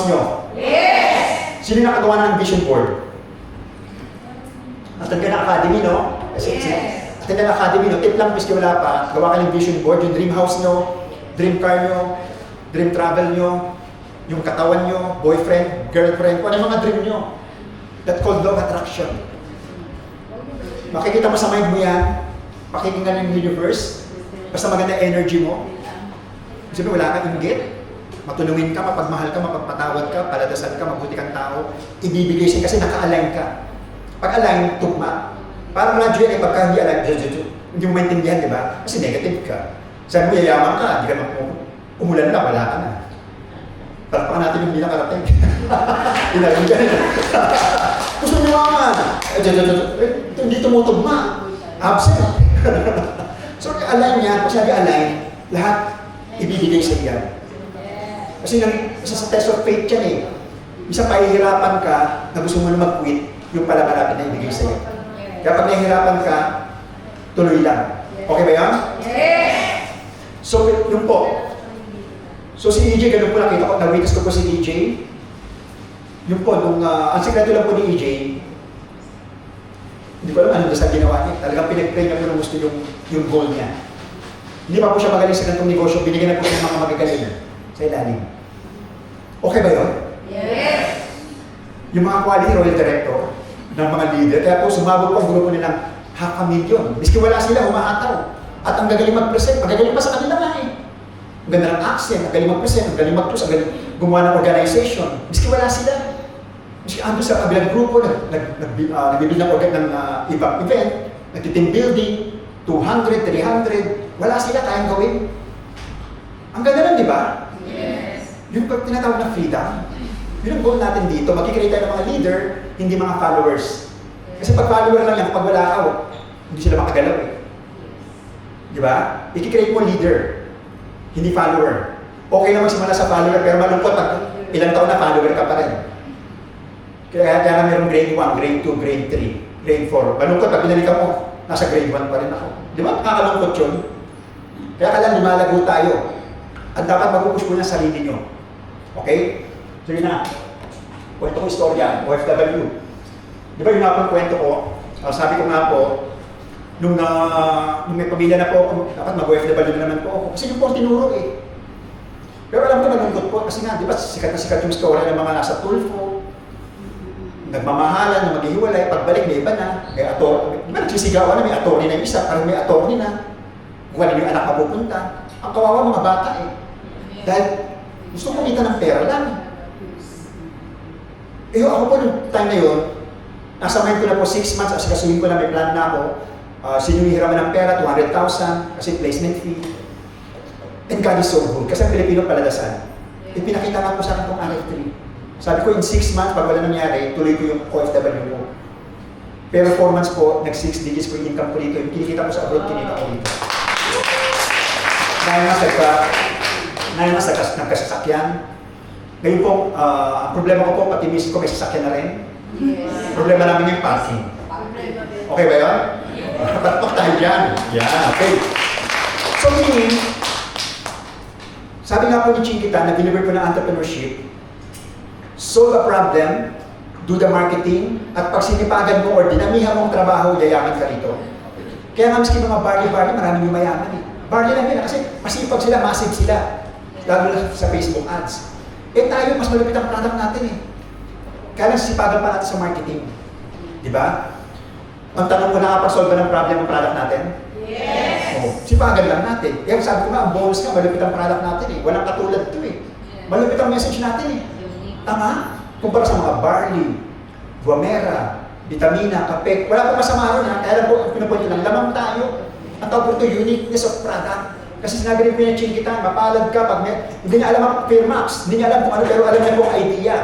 nyo? Yes! Sino nakagawa ng vision board? Attend ka ng academy, no? Yes! Attend ka ng academy, no? Tip lang, miski wala pa. Gawa ka ng vision board, yung dream house nyo, dream car nyo, dream travel nyo, yung katawan nyo, boyfriend, girlfriend, kung ano yung mga dream nyo. That's called law of attraction. Makikita mo sa mind mo yan, pakinggan ng universe, basta maganda energy mo. Sabi, wala kang inggit, matulungin ka, mapagmahal ka, mapagpatawad ka, paladasal ka, mabuti kang tao, ibibigay siya kasi naka-align ka. Pag align, tugma. Parang radyo yan, pagka hindi align, hindi mo maintindihan, di ba? Kasi negative ka. Sabi mo, yayaman ka, hindi ka umulan na, wala ka na. Palpakan natin yung hindi nakarating. Inalim ka na. Gusto mo naman. Hindi tumutugma. Absent. So, align yan, pag sabi align, lahat ibibigay sa iyan. Kasi isa sa test of faith yan eh. Isa pahihirapan ka na gusto mo na mag-quit, yung pala malapit na ibigay sa iyo. Kaya pag nahihirapan ka, tuloy lang. Okay ba yan? Yes! So, yun po. So si EJ, ganun po nakita ko, na-witness ko po si EJ. Yun po, ang sekreto lang po ni EJ, hindi ko alam anong dasal ginawa niya. Talagang pinag-pray niya po na gusto yung goal niya. Hindi pa po siya magaling sa ganitong negosyo, binigyan na po ng mga magagaling sa ilalim. Okay ba yun? Yes! Yung mga quality royal director ng mga leader, kaya po sumabog po ang grupo nilang 500,000. Miski wala sila, humahataw. At ang gagaling mag-present, magagaling pa sa kanila nga eh. Ang ganda ng accent, ang galing mag-present, ang galing mag-close, ang galing gumawa ng organization. Miski wala sila. Miski ando sa kabilang grupo, nagbibild ng ibang event, nag-team building, 200, 300, wala sila kayang gawin. Ang ganda nun, di ba? Yes! Yung tinatawag na freedom, yun ang goal natin dito. Magkikreate tayo ng mga leader, hindi mga followers. Kasi pag follower lang yan, pag wala ka, hindi sila makagalaw eh. Di ba? Ikikreate mo leader, hindi follower. Okay naman simula sa follower, pero malungkot pag ilang taon na follower ka pa rin. Kaya nga mayroong grade 1, grade 2, grade 3, grade 4. Malungkot pag binalikan mo, nasa grade 1 pa rin ako. Di ba? Nakakalungkot yun. Kaya kailangan lumalago tayo. At dapat mag-push mo na sarili nyo. Okay? So yun na. Kwento ko istorya, OFW. Di ba yun nga po ang kwento ko? Sabi ko nga po, nung may pamilya na po ako, dapat mag-OFW na naman po ako. Kasi yung po ang tinuro eh. Pero alam ko nalungkot po kasi nga, di ba sikat na sikat yung story ng mga nasa Tulfo. Nagmamahalan, na maghihiwalay, pagbalik may iba na. May attorney. Di ba nagsisigawan na may attorney na yung isa, parang may attorney na. Kung ano yung anak mapupunta. Ang kawawa mga bata eh. Dahil gusto kumita ng pera lang. Eh ako po nung time na yun, nasa mind ko na po 6 months, kasi kasuhin ko na may plan na ako. Sinunihiraman ng pera, 200,000, kasi placement fee. And God is so good. Kasi ang Pilipino paladasan. Ipinakita nga po sa akin itong RF3. Sabi ko, in 6 months, pag wala nangyari, tuloy ko yung OFW ko. Pero 4 months po, nag-6 digits ko yung income ko dito. Yung kinikita ko sa abroad, kinikita ko dito. Dahil mas nagkasasakyan. Ngayon po, ang problema ko po, pati miss ko may sasakyan na rin. Yes! Problema namin yung parking. Okay ba yun? Batok tayo dyan. Yan, okay. So meaning, sabi nga po ni Chinkita, na-deliver po ng entrepreneurship, solve a problem, do the marketing, at pag sinipagan mo or dinamihan mong trabaho, yayaman ka rito. Kaya nga miski mga barley, maraming yung mayaman eh. Barley lang yun kasi masipag sila, massive sila. Lalo na sa Facebook ads. Eh tayo, mas malapit ang product natin eh. Kaya lang sisipagan pa natin sa marketing. Di ba? Ang tanong ko, nakapag-solve ba ng problem ang product natin? Yes! Oo. Sipagan lang natin. Kaya sabi ko nga, ang bonus nga, malapit ang product natin eh. Walang katulad ito eh. Malapit ang message natin eh. Tama? Kumpara sa mga barley, guamera, vitamina, kape, wala pa masama ron ha. Kaya lang po, ang pinupunto lang, lamang tayo. Ang tawag po ito, uniqueness of product. Kasi sinabi rin po yung Chinkita, mapalad ka pag hindi niya alam ang Fairmax, hindi niya alam kung ano, pero alam niya po ang idea.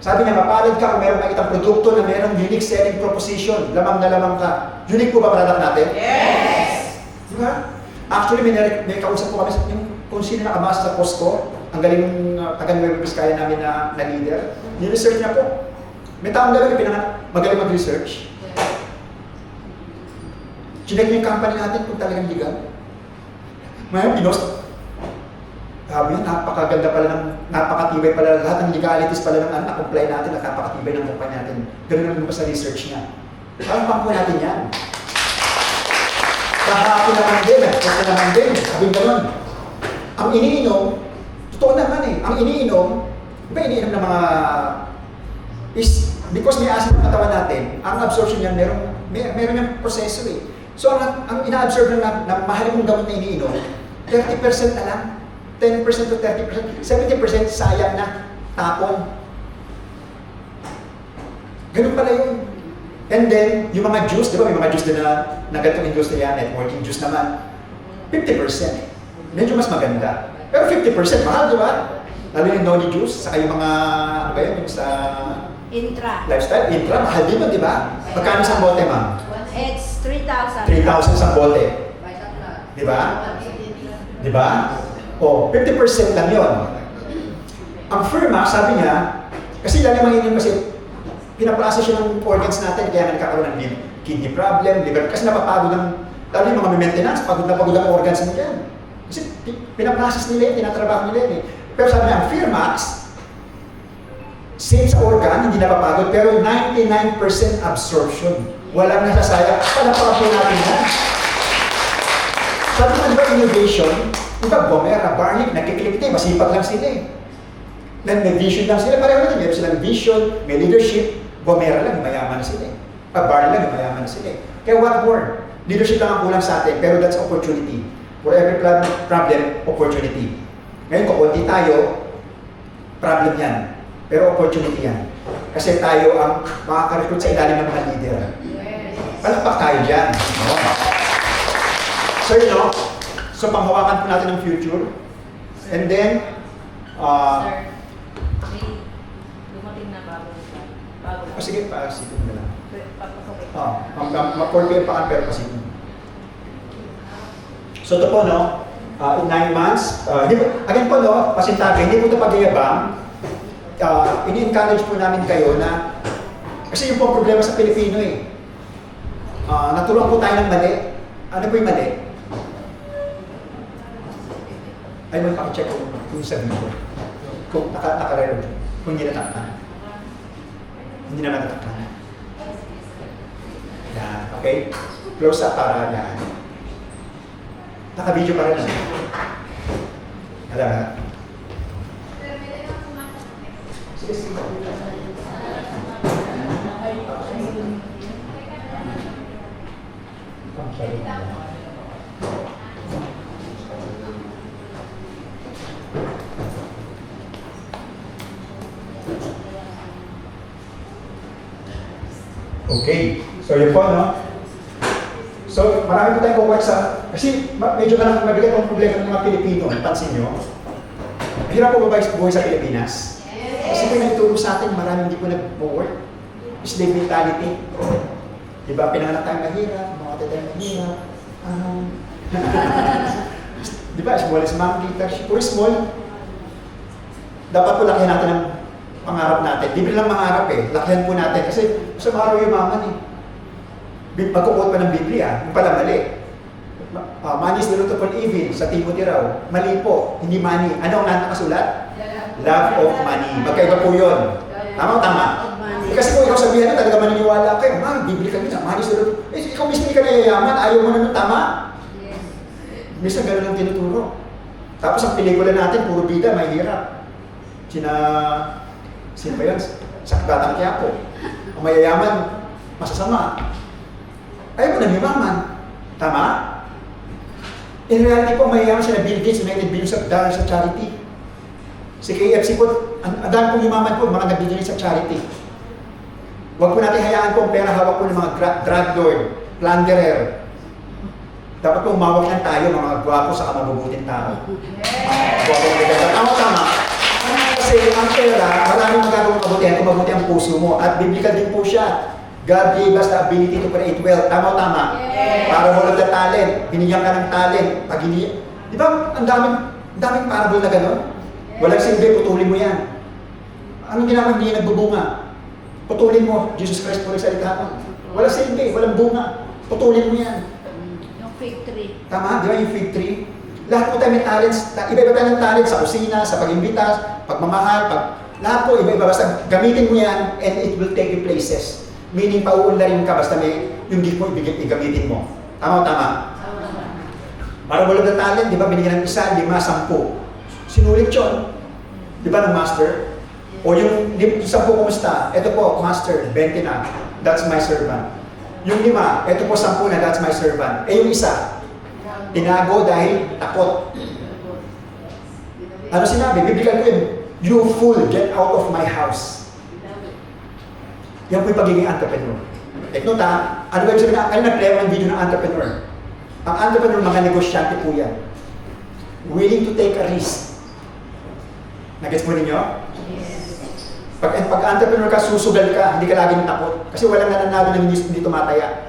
Sabi niya, mapalad ka kung meron makitang produkto na merong unique selling proposition, lamang na lamang ka. Unique po ba product natin? Yes! Diba? Actually, may kausap po kami kung sino nakabasa sa Costco, ang galing taga-Nueva Vizcaya namin na leader. Ni-research niya po. May taong galing magaling mag-research. Chinek niya yung company natin kung talagang legal. Ngayon, pinost. Yun, napakaganda pala napakatibay pala, lahat ng legalities pala ng na-comply natin, at napakatibay ng kumpanya natin. Ganun naman sa research niya. Parang po natin yan. Kahapon naman din, kasi naman din, sabihin ganun. Ang iniinom, totoo naman eh, ang iniinom, iba iniinom ng mga, is, because may acid ng katawan natin, ang absorption niyan, meron yung proseso eh. So, ang ina-absorb na mahal mong gamot na iniinom, 30% na lang. 10% to 30%, 70% sayang na, tapon. Ganun pala yun. And then, yung mga juice, di ba may mga juice din na ganitong industriya, networking juice naman, 50%. Medyo mas maganda. Pero 50% mahal, di ba? Lalo yung noni juice, saka yung mga, ano ba yun, yung sa lifestyle, intra, mahal din yun, di ba? Magkano isang bote, ma'am? It's 3,000. 3,000 isang bote. Di ba? Di ba? O, 50% lang yun. Ang Firmax, sabi niya, kasi lalo manginom kasi pinaprocess siya ng organs natin, kaya nagkakaroon ng kidney problem, liver, kasi napapagod ang, lalo yung mga maintenance, pagod na pagod ang organs mo yan. Kasi pinaprocess nila yun, tinatrabaho nila yun eh. Pero sabi niya, ang Firmax, same sa organ, hindi napapagod, pero 99% absorption. Walang nasasayang, panapakan po natin yan. Sabi nga ba innovation, iba Bomera, Barnick, nagkiklik tayo, masipag lang sila eh. May vision lang sila, pareho natin, meron silang vision, may leadership, Bomera lang, mayaman na sila eh. Barnick lang, mayaman na sila eh. Kaya what more? Leadership lang ang kulang sa atin, pero that's opportunity. For every problem, opportunity. Ngayon, kung konti tayo, problem yan. Pero opportunity yan. Kasi tayo ang makaka-recruit sa ilalim ng mga leader. Palakpak tayo dyan. So, you know, so panghawakan po natin ang future. And then, Sir, may dumating na bago lang. sige, pasipin mo na lang. Papasok. Ma-4 pa ang pero pasipin. So, ito po, no, in 9 months, again po, no, pasintabi, hindi po ito pagyayabang. Ini-encourage po namin kayo na, kasi yung po problema sa Pilipino eh, natulungan po tayo ng mali. Ano po yung mali? Ay, mo pakicheck kung sa video. Kung naka-record. Kung hindi natakpan. Hindi naman natakpan. Yan, okay? Close up para yan. Naka-video pa rin. Alam na. Sige, sige. Okay, so yun po, no? So, marami po tayong kukwek sa, kasi medyo mabigat ang problema ng mga Pilipino, pansin nyo. Mahirap po ba buhay sa Pilipinas? Kasi kung nagturo sa atin, marami hindi po nag-work. Slave mentality. Diba, pinanganak tayong mahirap, mga tayong mahirap. Diba, small is monkey, puro small. Dapat po lakihan natin ang pangarap natin. Libre lang mangarap eh. Lakihan po natin. Kasi sa araw yumaman eh. Magkukot pa ng Biblia. Yung pala mali. Money is the root of all evil. Sa Timothy raw. Mali po. Hindi money. Ano ang nakasulat? Love of money. Magkaiba po yun. Tama o tama? Kasi kung ikaw sabihan na talaga maniniwala kayo, Biblia ka nila. Money is the root. Ikaw mismo hindi ka nayayaman. Ayaw mo na ng tama. Minsan ganun ang tinuturo. Tapos ang pelikula natin, puro bida, mahirap. Sino ba yun? Sa Batang Quiapo. Ang mayayaman, masasama. Ayaw mo na yumaman. Tama? In reality po, mayayaman sila Bill Gates, United Billions of Dollars sa charity. Si KFC po, ang dami pong yumaman po, mga nagbigay sa charity. Huwag po natin hayaan po ang pera hawak po ng mga drug lord, plunderer. Dapat po umawak lang tayo, mga gwapo sa mabubuting tao. Gwapo magaganda. Tama. Kasi ang pera, maraming magagawang kabutihan kung mabuti ang puso mo. At biblical din po siya. God gave us the ability to create wealth. Tama. Para mo lang na talent. Binigyan ka ng talent. Pag hindi, di ba, ang daming parable na gano'n? Walang silbi, putulin mo yan. Anong ginawa, hindi nagbubunga? Putulin mo. Jesus Christ po nagsalita mo. Walang silbi, walang bunga. Putulin mo yan. Yung fig tree. Tama, di ba yung fig tree? Lahat po tayo may talents. Iba-iba tayo ng talents sa kusina, sa pag-imbita, pagmamahal, lahat po iba-iba. Basta gamitin mo yan and it will take you places. Meaning, pauunlarin ka basta may yung gift mo, igamitin mo. Tama o tama? Para wala na talent, di ba? Binigyan ng 1, 5, 10. Sinulit yun. Di ba ng master? O yung 10 kumusta? Ito po, master, 20 na. That's my servant. Yung 5, ito po 10 na, that's my servant. Eh yung isa, tinago dahil takot. Ano sinabi? Biblical ko yun. You fool, get out of my house. Yan po yung pagiging entrepreneur. Take note ha, ano ba yung sabihin na, kayo nag-play ng video ng entrepreneur. Ang entrepreneur, mga negosyante po yan. Willing to take a risk. Nagets mo ninyo? Yes. Pag entrepreneur ka, susugal ka, hindi ka laging takot. Kasi walang nananalo ng hindi tumataya.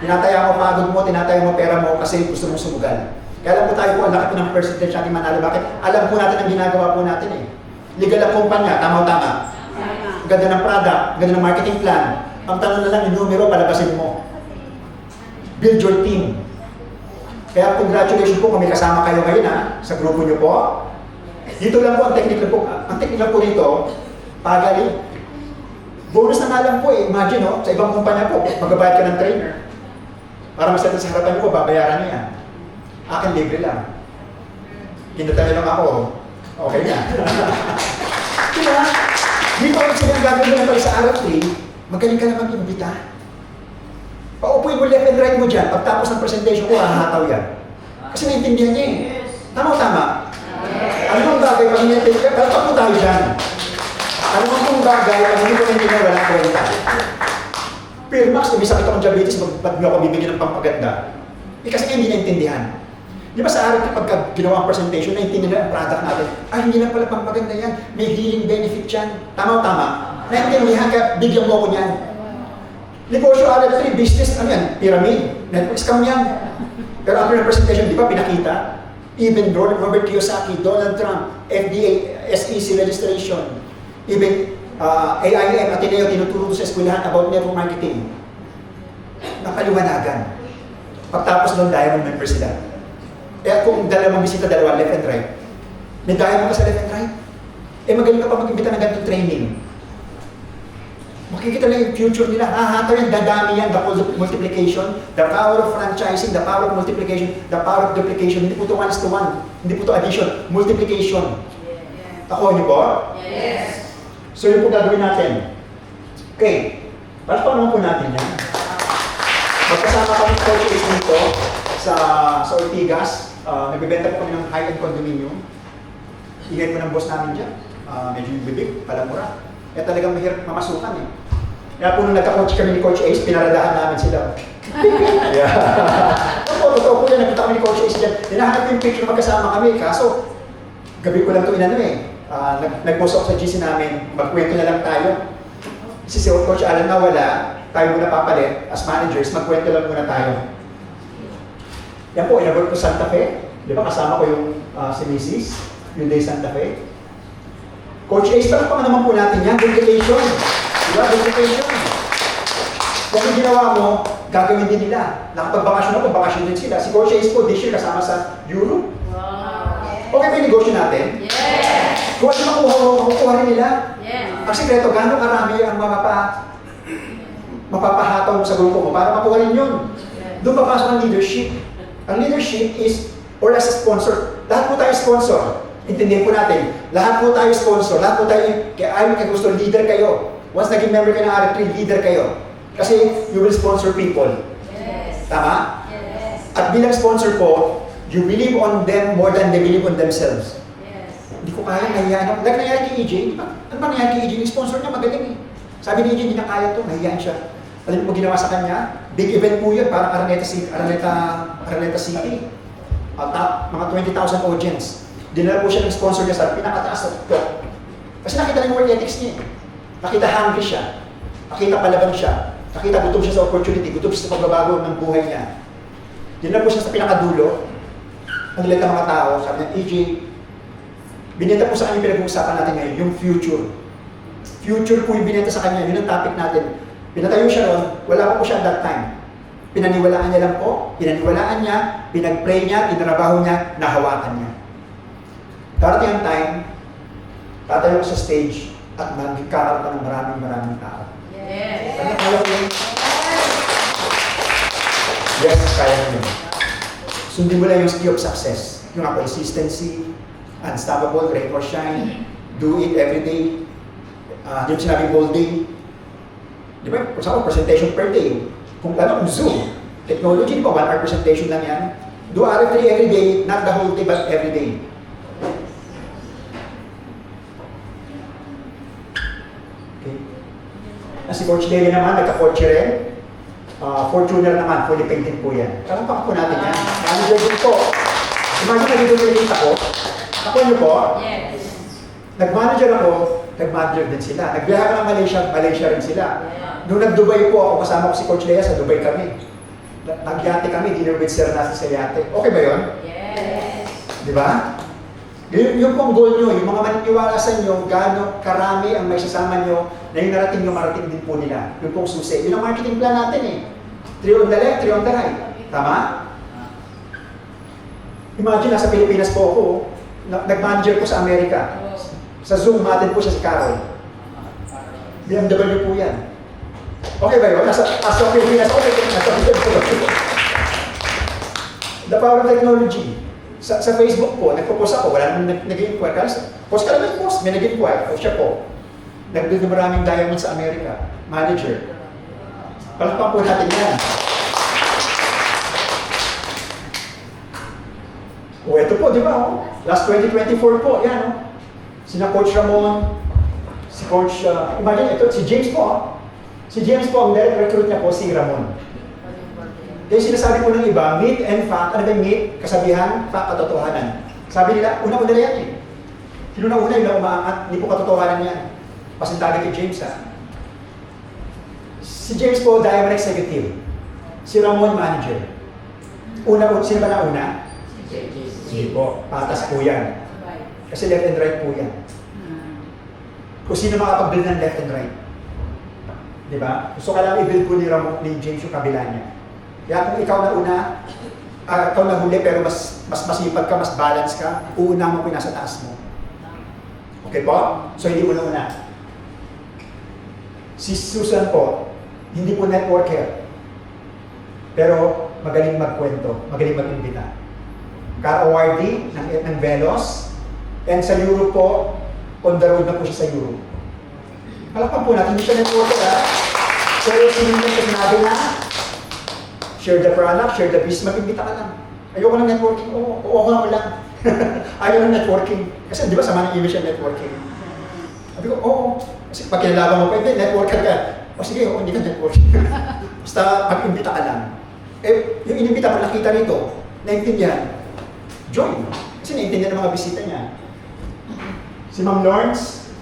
Tinataya mo pagod mo, tinataya mo pera mo kasi gusto mong sumugal. Kaya alam po tayo po, ang laki po ng percentage natin manalo. Bakit? Alam po natin ang ginagawa po natin eh. Legal ang kumpanya, tama o tama? Ganda ng product, ganda ng marketing plan. Ang tanong na lang, yung numero, palabasin mo. Build your team. Kaya congratulations po kung may kasama kayo ngayon ha, sa grupo nyo po. Dito lang po ang technique lang po. Ang technique lang po dito, pagaling. Bonus na nga lang po eh. Imagine no, sa ibang kumpanya po, magbabayad ka ng trainer. Para masaya sa harapan nyo po, babayaran niya. Akin libre lang. Kinatay lang ako. Okay na. Diba? Dito ang sila gagawin mo na sa Arab Tree, magaling ka na mag-imbita. Paupuin mo left and right mo dyan. Pagtapos ng presentation ko, hahataw yan. Kasi naintindihan niya eh. Tama o tama? Ano ang bagay pag hindi ka? Pero pa po tayo dyan. Ano ang bagay pag hindi ko naintindihan, walang kwenta. Pero Max, may sakit akong diabetes, ba't mo ako bibigyan ng pampaganda? Eh kasi hindi naintindihan. Di ba sa araw pagka ginawa ang presentation, naintindihan ang product natin, ay hindi na pala pampaganda yan, may healing benefit yan. Tama o tama? Naintindihan ka, bigyan mo ako niyan. Negosyo, Arab 3, business, ano yan? Pyramid. Network scam yan. Pero after the presentation, di ba pinakita? Even Robert Kiyosaki, Donald Trump, FDA, SEC registration, even AIM, Ateneo, tinuturo sa eskwelahan about network marketing. Napaliwanagan. Pagtapos ng diamond member sila. Kaya kung dalawang bisita, dalawa, left and right. May diamond ka sa left and right. Eh magaling ka pa mag-imbita ng ganitong training. Makikita lang yung future nila. Hahataw yan, dadami yan, the multiplication, the power of franchising, the power of multiplication, the power of duplication. Hindi po ito 1:1. Hindi po ito addition. Multiplication. Ako niyo po? Yes. So yun po gagawin natin. Okay. Para paano po natin yan? Magkasama kami Coach Ace dito sa Ortigas. Nagbibenta po kami ng high-end condominium. Ingay po ng boss namin dyan. Medyo yung bibig, palamura. Kaya talagang mahirap mamasukan eh. Kaya po nung nagka-coach kami ni Coach Ace, pinaradahan namin sila. Yeah. Totoo po yan, nagpunta kami ni Coach Ace dyan. Hinahanap yung picture magkasama kami, kaso gabi ko lang ito inano eh. Nag-post ako sa GC namin, magkwento na lang tayo. Kasi si Coach Alan na wala, tayo muna papalit, as managers, magkwento lang muna tayo. Yan po, inabot ko Santa Fe. Di ba kasama ko yung si Mrs. Yung day Santa Fe. Coach Ace, parang pa naman po natin yan, duplication. Diba? Duplication. Kung yung ginawa mo, gagawin din nila. Nakapagbakasyon ako, bakasyon din sila. Si Coach Ace po, this year kasama sa Europe. Wow. Okay ba yung negosyo natin? Yes. Kung ano makukuha rin nila. Yes. Ang sekreto, gano'ng karami ang mapapahataw mo sa grupo mo para makuha rin yun. Doon papasok ang leadership. Ang leadership is, or as a sponsor, lahat po tayo sponsor. Intindihin po natin, lahat po tayo sponsor, lahat po tayo, kaya gusto, leader kayo. Once naging member kayo ng RF3, leader kayo. Kasi you will sponsor people. Yes. Tama? Yes. At bilang sponsor po, you believe on them more than they believe on themselves. Yes. Hindi ko kaya, nahiyain ako. Like nangyari kay EJ, di ba? Ano ba nangyari kay EJ? Yung sponsor niya magaling eh. Sabi ni EJ, hindi na kaya to, nahiyain siya. Alam mo ginawa sa kanya? Big event po yun, parang Araneta City. Mga 20,000 audience. Dinala po siya ng sponsor niya sa pinakataas na ito. Kasi nakita na yung work ethics niya. Nakita hungry siya. Nakita palaban siya. Nakita gutom siya sa opportunity. Gutom siya sa pagbabago ng buhay niya. Dinala po siya sa pinakadulo. Ang lilit ng mga tao. Sabi niya, EJ, binenta po sa kanya yung pinag-uusapan natin ngayon, yung future. Future po yung binenta sa kanya. Yun ang topic natin. Pinatayo siya ron. Wala pa po siya at that time. Pinaniwalaan niya lang po, pinaniwalaan niya, pinag-pray niya, tinrabaho niya, nahawakan niya. Darating ang time, tatayo ko sa stage at magkakaroon ka ng maraming tao. Yes. Ano kaya ko yun? Yes, kaya ko yun. Sundin mo lang yung key of success. Yung consistency, unstoppable, rain or shine, do it every day. Yung sinabing whole day. Di ba? For example, presentation per day. Kung Zoom, technology, di ba? 1 hour presentation lang yan. Do RF3 every day, not the whole day, but every day. Okay. Si Coach Lely naman, nagka-coach rin. Fortuner naman, fully painted po yan. Kalapak po natin yan. Manager din po. Imagine nag-donate ako. Ako niyo po, Yes. nag-manager ako, nag-manager din sila. Nagbiyahe ako ng Malaysia rin sila. Yeah. Nung nag-Dubai po ako, kasama ko si Coach Lea sa Dubai kami. Nag-yate kami, dinner with Sir Nasi sa yate. Okay ba yun? Yes. Di ba? Yun po ang goal nyo, yung mga maniniwala sa inyo, gaano karami ang may sasama nyo na yung narating nyo, marating din po nila. Yun pong susi. Yun ang marketing plan natin eh. 3 on the left, 3 on the right. Tama? Imagine, nasa Pilipinas po ako, nag-manager po sa Amerika. Sa Zoom, umatin po siya si Carol. BMW po yan. Okay ba yun? Nasa Pilipinas, okay, nasa Pilipinas po. The power of technology. Sa Facebook po, nagpo-post ako, wala naman nag-inquire. Post ka lang nag-post, may nag-inquire. O siya po, nag-build na maraming diamond sa Amerika. Manager. Palakpan po natin yan. O ito po, di ba? Oh? Last 2024 po, yan. Oh. Sina Coach Ramon, si Coach, imagine ito, si James po. Oh. Si James po, ang recruit niya po, si Ramon. Kaya sinasabi po ng iba, myth and fact, ano ba yung myth? Kasabihan, fact, katotohanan. Sabi nila, una-una yan eh. Sinuna-una yung umaangat, hindi po katotohanan yan. Pasintabi kay James ha. Si James po, diamond executive. Si Ramon, manager. Sino ba na una? Sige po, patas po yan. Kasi left and right po yan. Kung sino makapag-build ng left and right. Diba? Gusto ka lang i-build po ni Ramon, ni James yung kabila niya. Kaya kung ikaw na una, ikaw na huli pero mas masipag ka, mas balance ka, uuna mo pinasa taas mo. Okay po? So hindi mo na una. Si Susan po, hindi po networker. Pero magaling magkwento, magaling mag-imbita. Car-awardee ng Velos. And sa Europe po, on the road na po siya sa Europe. Palakpan po natin, hindi siya networker ha. Pero sinunod na sinabi na, share the product, share the business, mag-imbita ka lang. Ayoko ng networking, oo nga mo lang. Ayaw ng networking. Kasi di ba sama ng image yung networking? Sabi ko, oo. Kasi pag kinalaban mo pa, hindi, networker ka. O sige, hindi ka networking. Basta mag-imbita ka lang. Eh, yung inimbita mo, nakita rito, naintindihan, join. Kasi naintindihan ng mga bisita niya. Si Ma'am Lawrence,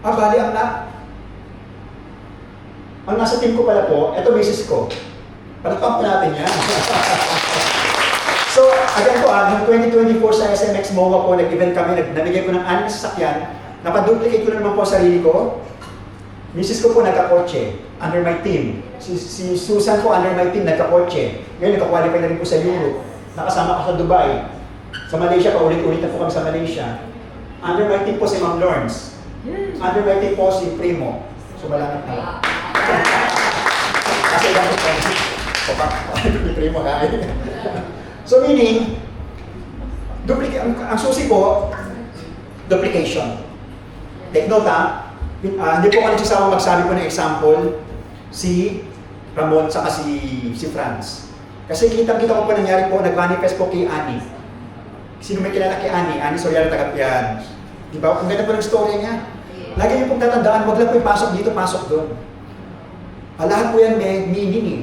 bali ang nasa team ko pala po, ito misis ko. Palakpan po natin yan. So, again po, noong 2024 sa SMX MOA po, nag-event kami, namigay ko ng 6 sasakyan, napaduplicate ko na naman po sarili ko. Misis ko po nagka-kotse, under my team. Si Susan po under my team, nagka-kotse. Ngayon, nagka-qualify na rin po sa Europe. Nakasama ko sa Dubai. Sa Malaysia, paulit-ulit na po kami sa Malaysia. Under my team po si Ma'am Lawrence. Under my team po si Primo. So, malangit na. Kasi bakit yung Primo kain. So, meaning, ang susi po, duplication. Take note ha, hindi po ako nagsasama magsabi po ng example si Ramon saka si Franz. Kasi kitang-kita ko po nangyari po, nag-manifest po kay Annie. Sino may kilala kay Annie? Annie Soriano Tagapian. Di ba? Ang ganda po ng story niya. Lagi niyo pong tatandaan, wag lang po ipasok dito, pasok doon. Lahat po yan may meaning eh.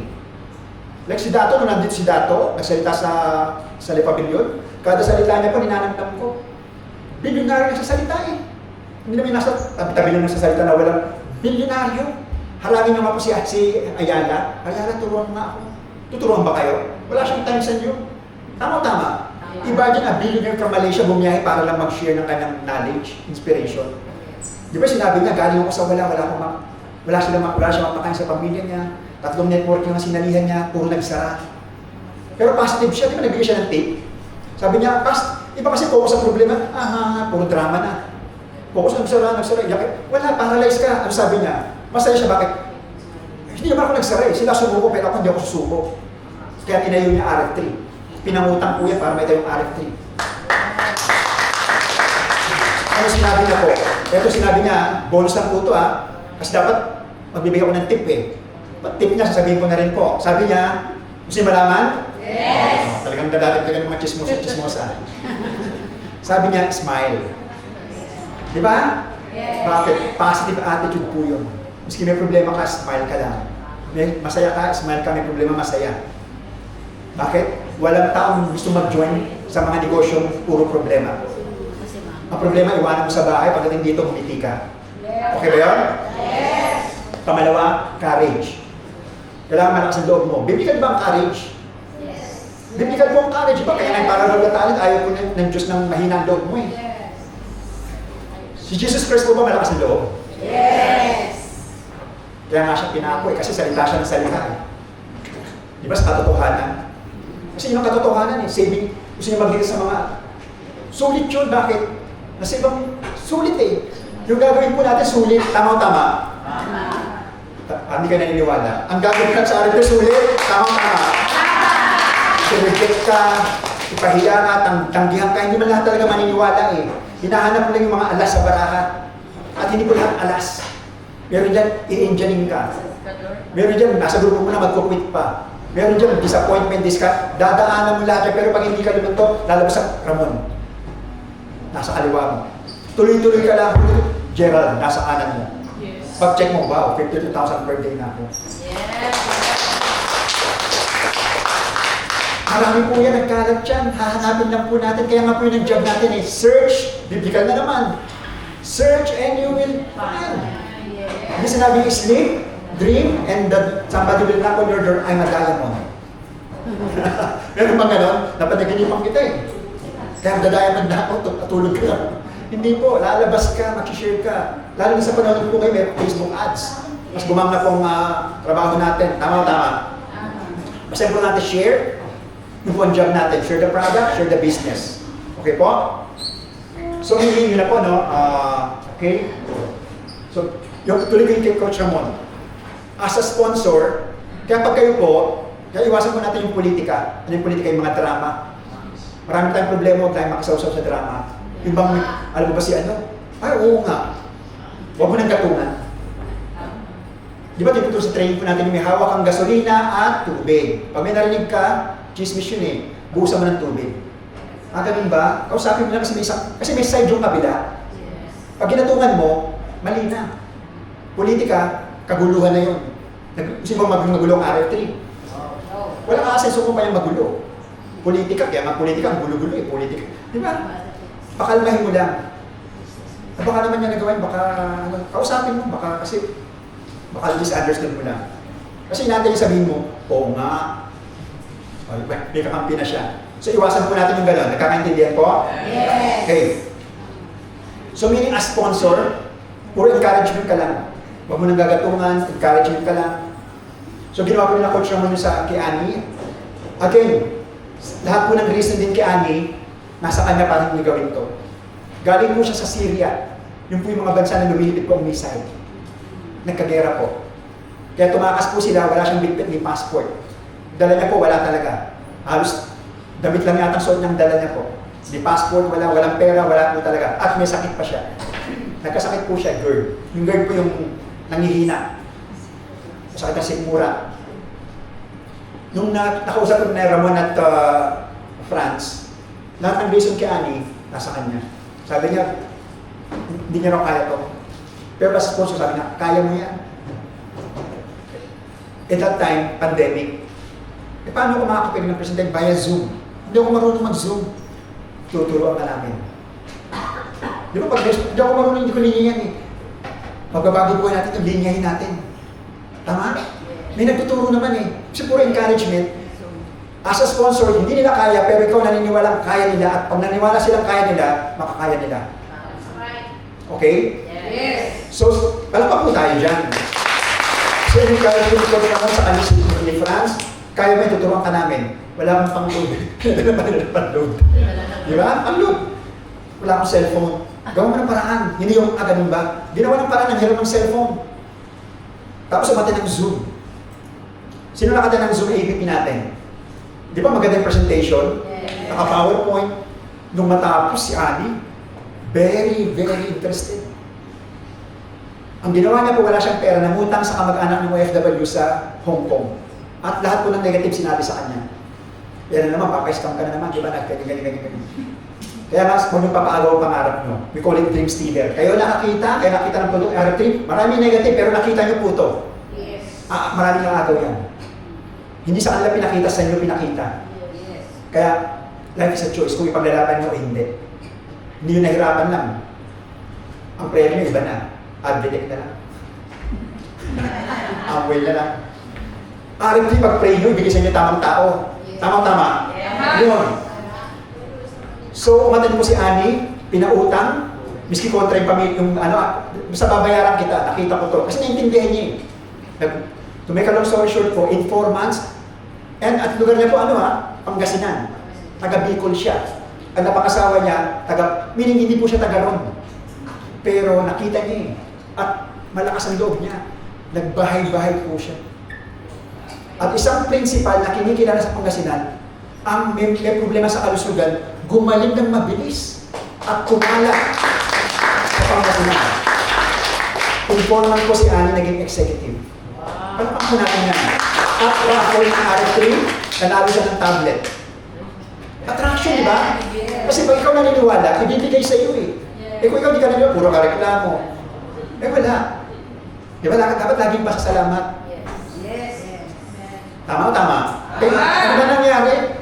Like si Dato, nung nandito si Dato, nagsalita sa Le Pavilion, kada salita niya po, ninanamdam ko. Bilyonaryo nagsasalita eh. Hindi namin nasa tabi lang nagsasalita na walang bilyonaryo. Harangin nyo nga po si Ayala. Ayala, turuan nga ako. Tuturuan ba kayo? Wala siyang time sa inyo. Tama-tama. Imagine a billionaire from Malaysia bumiyahe para lang mag-share ng kanyang knowledge, inspiration. Di ba sinabi niya, galing ako sa wala wala siyang mapakain sa pamilya niya, 3 network yung sinalihan niya, puro nagsara. Pero positive siya, di ba nagbigay siya ng tip? Sabi niya, iba kasi focus sa problema, puro drama na. Focus, nagsara, wala, paralyzed ka. Ano sabi niya? Masaya siya, bakit? Hindi naman ako nagsara eh. Sila sumuko, pero ako hindi ako susuko. Kaya tinayo niya RF3. Pinangutang po yan para may tayong RF3. Ano sinabi niya po? Ito sinabi niya, bonus lang po ito kasi dapat magbibigay ako ng tip eh. Tip niya, sasabihin ko na rin po. Sabi niya, gusto niyo malaman? Yes! Talagang dadating ka ng mga chismosa. Sabi niya, smile. Di ba? Yes! Bakit? Positive attitude po yun. Maski may problema ka, smile ka lang. May masaya ka, smile ka, may problema, masaya. Bakit? Walang taong gusto mag-join sa mga negosyong puro problema. Ang problema, iwanan mo sa bahay, pagdating dito, humiti ka. Okay ba yun? Yes! Pangalawa, courage. Kailangan malakas ang loob mo. Biblical ba ang courage? Yes! Biblical po ang courage. Ba? Kaya nga parang talent, ayaw po ng Diyos ng mahina ang loob mo eh. Yes! Si Jesus Christ po ba malakas ang loob? Yes! Kaya nga siya pinako kasi salita siya ng salita eh. Di ba sa katotohanan? Kasi yun ang katotohanan eh. Saving, gusto niya maglinis sa mga sulit yun. Bakit? Nasa ibang sulit eh. Yung gagawin po natin sulit, tama-tama. Hindi ka naniniwala. Ang gagawin natin sa araw sulit, tama-tama. Reject ka, ipahiya ka, tanggihan ka, hindi man lahat talaga maniniwala eh. Hinahanap mo lang yung mga alas sa baraha. At hindi po lahat alas. Meron dyan, i-engineering ka. Meron dyan, nasa grupo mo na magkukwit pa. Meron dyan, disappointment, dadaanan mo lahat yan, pero pag hindi ka lumunto, lalabas sa Ramon. Nasa kaliwa mo. Tuloy-tuloy ka lang, Gerald, nasa kanan mo. Yes! Pag-check mo, wow, 52,000 per day na ako. Yes! Marami po yan, nagkalat yan. Hahanapin lang po natin. Kaya nga po yung nag-job natin eh. Search, biblical na naman. Search and you will find. Hindi sinabi sleep, dream, and that somebody will knock on your door, I'm a diamond. Meron bang gano'n? Napanaginipan kita eh. Kaya dadiamond na ako, tulog ka lang. Hindi po, lalabas ka, mag-share ka. Lalo na sa panahon po kayo, may Facebook ads. Mas gumamna pong trabaho natin. Tama. Basta po natin share. Yung po ang job natin. Share the product, share the business. Okay po? So, hindi yun na po, no? Okay? So, yung tuloy ko yung kay Coach Ramon. As a sponsor, kaya pag kayo po, kaya iwasan po natin yung politika. Ano yung politika? Yung mga drama. Marami tayong problema, huwag tayong makisaw-saw sa drama. Yung bang, alam mo ba si ano? Ay, oo nga. Huwag mo nang gatungan. Di ba dito sa training po natin, may hawak ang gasolina at tubig. Pag may narinig ka, chismis yun eh. Buhusan mo ng tubig. Ganun ba? Kausapin mo lang kasi may side yung kabila. Pag ginatungan mo, mali na. Politika, kaguluhan na yun. Gusto mo magulo ang RF3? Wala ka kasi suko pa yung magulo. Politika, kaya nga politika, ang gulo-gulo eh, politika. Di ba? Pakalmahin mo lang. Baka naman niya nagawin, baka kausapin mo, baka misunderstand mo lang. Kasi natin yung sabihin mo, oo nga. May kakampi na siya. So iwasan po natin yung gano'n. Nagkakaintindihan po? Yes! Okay. So meaning as sponsor, puro encouragement ka lang. Huwag mo nang gagatungan, encouragement ka lang. So ginawa ko na Coach Ramon sa kay Annie. Again, lahat po ng reason din kay Annie, nasa kanya parang hindi gawin to. Galing po siya sa Syria. Yung po yung mga bansa na lumilipit po ang missile. Nagkagera po. Kaya tumakas po sila, wala siyang bitbit ni passport. Dala niya po, wala talaga. Halos damit lang yata suot niyang dala niya po. Di passport, walang pera, wala po talaga. At may sakit pa siya. Nagkasakit po siya, GERD. Yung GERD po yung nangihina. Sakit ng sikmura. Nung nakausap ko na Ramon at France, lahat ng reason kay Annie, nasa kanya. Sabi niya, hindi niya raw kaya to. Pero as sponsor, sabi niya, kaya mo yan. At that time, pandemic. Paano ako makakapiling ng presidente via Zoom? Hindi ako marunong mag-Zoom. Tuturuan ka namin. Di ba pag hindi ako marunong, hindi ko linya yan eh. Magbabago po natin yung linyahin natin. Tama? May nagtuturo naman eh. Kasi puro encouragement. As a sponsor, hindi nila kaya, pero ikaw naniniwala kaya nila. At pag naniwala silang kaya nila, makakaya nila. Okay? Yes! So, palakpak po tayo dyan. Sino yung kaya yung ikaw naman sa kanila ni France, kaya mo tuturuan ka namin. Wala kang pang-load. Wala kang pang-load. Di ba? Pang-load. Wala akong cellphone. Gawa mo ng paraan. Hindi yung ganun ba? Ginawa ng paraan ng hirap ng cellphone. Tapos umate ng Zoom. Sino nakata ng Zoom APP natin? Di ba maganda yung presentation? Yes. Naka-PowerPoint. Nung matapos si Annie, very, very interested. Ang ginawa niya po, wala siyang pera, namutang sa kamag-anak ng OFW sa Hong Kong. At lahat po ng negative sinabi sa kanya. Yan na naman, papay-scam ka na naman, di ba? Ganyan. Kaya mas, kung yung papaagaw ang pangarap nyo, we call it dream stealer. Kayo nakakita ng product, trip, marami negative, pero nakita nyo po ito. Yes. Maraming nakagaw yan. Hindi sa kanila pinakita, sa inyo pinakita. Yes. Kaya, life is a choice, kung ipaglalaban nyo o hindi. Hindi nyo nahirapan lang. Ang prayer nyo, iba na. Advocate na lang. Amway na lang. RFT, pag-pray nyo, ibigay sa inyo tamang tao. Tamang-tama. Yeah. Yun. So, umatid po si Annie, pinautang, miski kontra yung pamilya, yung basta babayaran kita, nakita ko to. Kasi naiintindihan niya eh. To make a long story short po, in 4 months, and at lugar niya po, Pangasinan. Taga Bicol siya. Ang napakasawa niya, meaning hindi po siya taga ron. Pero nakita niya eh. At malakas ang loob niya. Nagbahay-bahay po siya. At isang principal na kinikilala sa Pangasinan, ang may problema sa kalusugan, gumaling ng mabilis at kumala sa Pangasinan. Informal po si Annie naging executive. Ano pa natin yan? At raffle ng R3, nanalo siya ng tablet. Attraction, di ba? Kasi pag ikaw naniniwala, ibibigay sa iyo eh. Eh kung ikaw di ka naniniwala, puro ka reklamo. Eh wala. Di ba? Dapat laging pasasalamat. Yes. Tama o tama? Eh, ano ba nangyari?